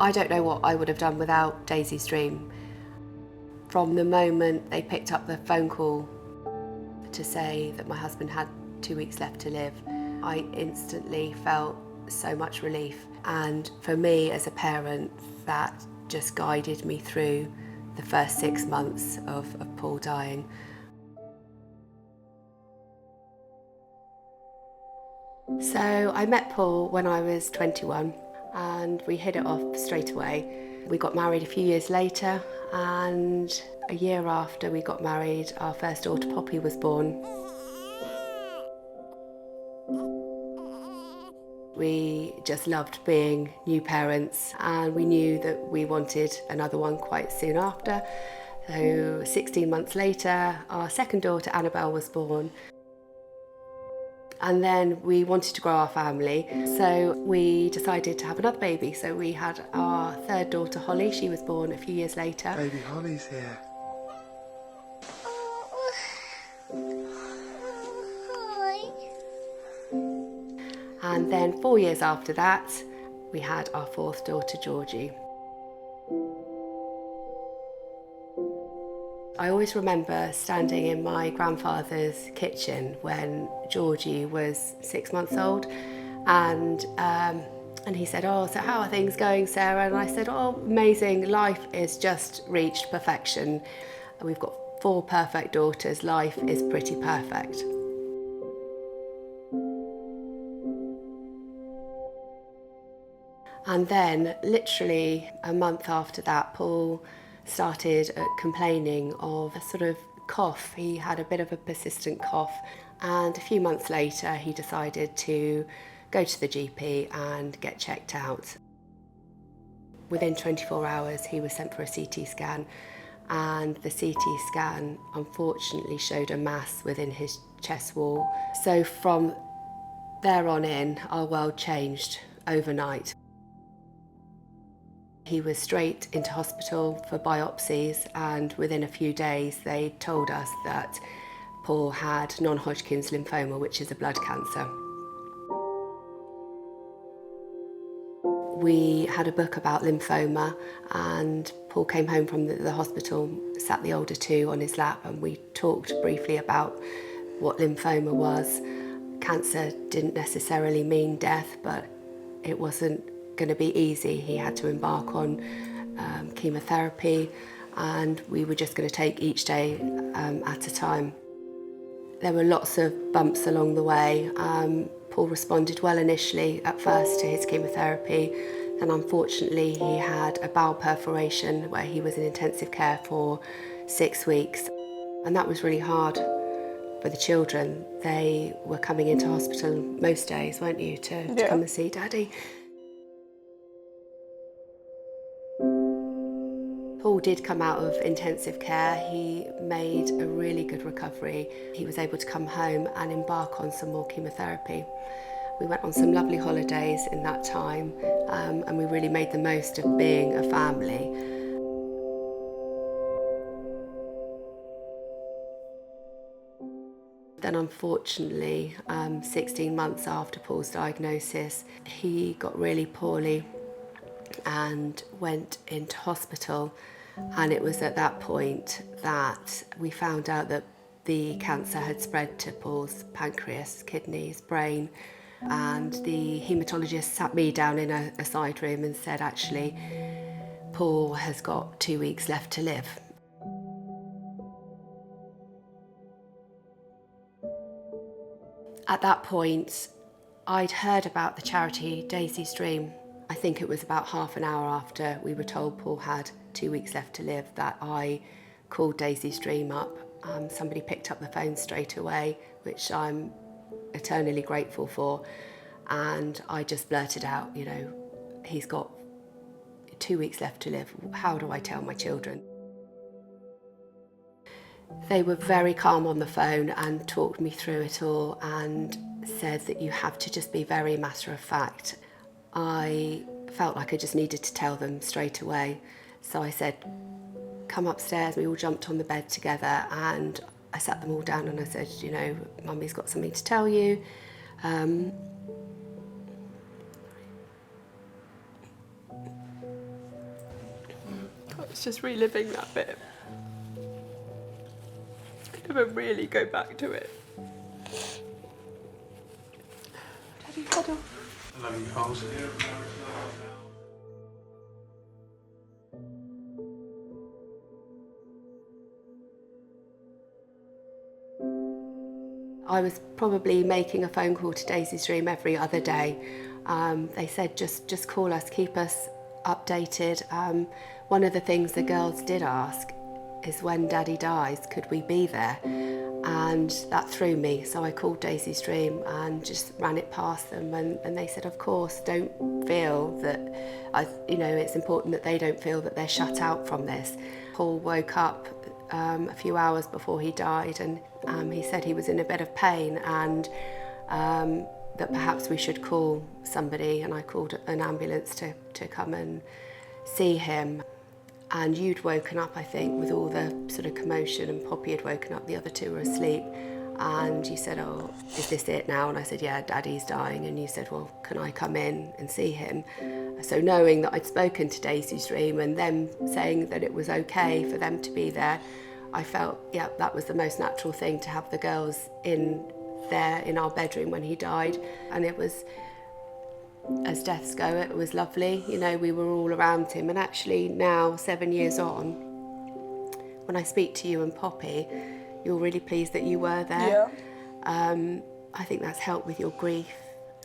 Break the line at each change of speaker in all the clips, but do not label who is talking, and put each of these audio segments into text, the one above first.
I don't know what I would have done without Daisy's dream. From the moment they picked up the phone call to say that my husband had 2 weeks left to live, I instantly felt so much relief. And for me as a parent, that just guided me through the first 6 months of Paul dying. So I met Paul when I was 21 and we hit it off straight away. We got married a few years later, and a year after we got married, our first daughter Poppy was born. We just loved being new parents, and we knew that we wanted another one quite soon after. So 16 months later, our second daughter Annabelle was born. And then we wanted to grow our family, so we decided to have another baby. So we had our third daughter Holly. She was born a few years later.
Baby Holly's here.
And then 4 years after that, we had our fourth daughter, Georgie. I always remember standing in my grandfather's kitchen when Georgie was 6 months old, and he said, "Oh, so how are things going, Sarah?" And I said, "Oh, amazing, life has just reached perfection. We've got 4 perfect daughters, life is pretty perfect." And then, literally a month after that, Paul started complaining of a sort of cough. He had a bit of a persistent cough, and a few months later he decided to go to the GP and get checked out. Within 24 hours he was sent for a CT scan, and the CT scan unfortunately showed a mass within his chest wall. So from there on in, our world changed overnight. He was straight into hospital for biopsies, and within a few days they told us that Paul had non-Hodgkin's lymphoma, which is a blood cancer. We had a book about lymphoma, and Paul came home from the hospital, sat the older two on his lap, and we talked briefly about what lymphoma was. Cancer didn't necessarily mean death, but it wasn't going to be easy. He had to embark on chemotherapy, and we were just going to take each day at a time. There were lots of bumps along the way. Paul responded well initially at first to his chemotherapy, and unfortunately he had a bowel perforation where he was in intensive care for 6 weeks, and that was really hard for the children. They were coming into hospital most days, weren't you, to come and see Daddy. Paul did come out of intensive care. He made a really good recovery. He was able to come home and embark on some more chemotherapy. We went on some lovely holidays in that time, and we really made the most of being a family. Then unfortunately, 16 months after Paul's diagnosis, he got really poorly and went into hospital, and it was at that point that we found out that the cancer had spread to Paul's pancreas, kidneys, brain, and the haematologist sat me down in a side room and said, actually, Paul has got 2 weeks left to live. At that point, I'd heard about the charity Daisy's Dream. I think it was about half an hour after we were told Paul had 2 weeks left to live that I called Daisy's Dream up. Somebody picked up the phone straight away, which I'm eternally grateful for, and I just blurted out, you know, he's got 2 weeks left to live. How do I tell my children? They were very calm on the phone and talked me through it all and said that you have to just be very matter of fact. I felt like I just needed to tell them straight away. So I said, come upstairs. We all jumped on the bed together, and I sat them all down and I said, you know, Mummy's got something to tell you.
it's just reliving that bit. I never really go back to it. Daddy, cuddle.
I love you, Coles.
I was probably making a phone call to Daisy's Dream every other day. They said just call us, keep us updated. One of the things the girls did ask is when Daddy dies, could we be there? And that threw me, so I called Daisy's Dream and just ran it past them, and they said, of course, don't feel that, it's important that they don't feel that they're shut out from this. Paul woke up a few hours before he died, and he said he was in a bit of pain, and that perhaps we should call somebody, and I called an ambulance to come and see him. And you'd woken up, I think, with all the sort of commotion, and Poppy had woken up, the other two were asleep, and you said, oh, is this it now? And I said, yeah, Daddy's dying. And you said, well, can I come in and see him? So knowing that I'd spoken to Daisy's Dream and them saying that it was okay for them to be there, I felt, yeah, that was the most natural thing, to have the girls in our bedroom when he died. And it was, as deaths go, it was lovely. We were all around him. And actually now, 7 years on, when I speak to you and Poppy, you're really pleased that you were there.
Yeah.
I think that's helped with your grief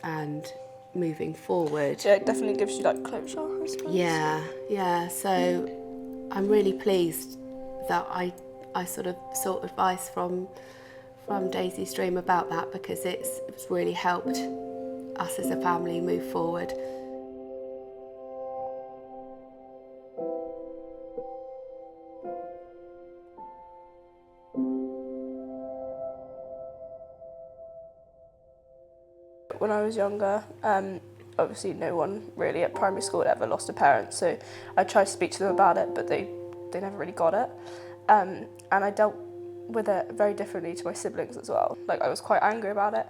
and moving forward.
Yeah, it definitely gives you like closure, I suppose.
Yeah. So I'm really pleased that I sort of sought advice from Daisy's Dream about that, because it's really helped us as a family move forward.
When I was younger, obviously no one really at primary school had ever lost a parent, so I tried to speak to them about it, but they never really got it. And I dealt with it very differently to my siblings as well. Like, I was quite angry about it.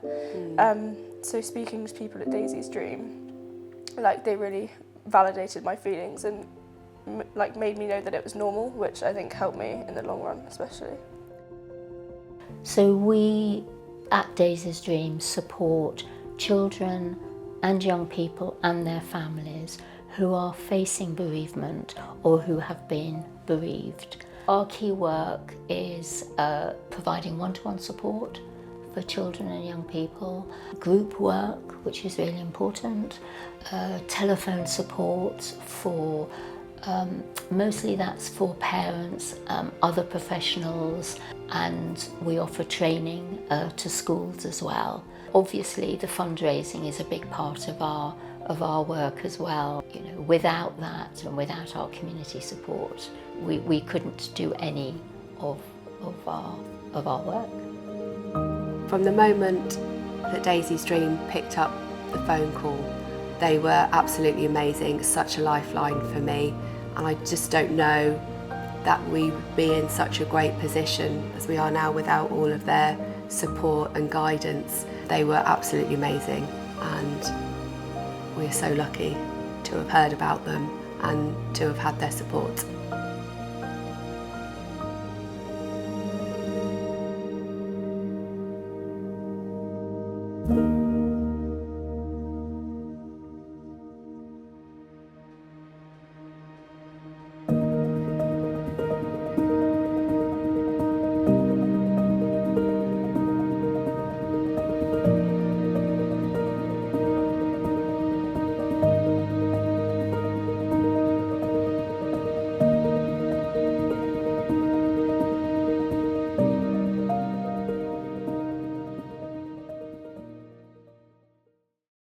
So speaking to people at Daisy's Dream, like, they really validated my feelings and made me know that it was normal, which I think helped me in the long run, especially.
So we at Daisy's Dream support children and young people and their families who are facing bereavement or who have been bereaved. Our key work is providing one-to-one support for children and young people, group work, which is really important, telephone support for, mostly that's for parents, other professionals, and we offer training to schools as well. Obviously, the fundraising is a big part of our work as well. Without that and without our community support, we couldn't do any of our work.
From the moment that Daisy's Dream picked up the phone call, they were absolutely amazing, such a lifeline for me, and I just don't know that we would be in such a great position as we are now without all of their support and guidance. They were absolutely amazing, and we're so lucky to have heard about them and to have had their support.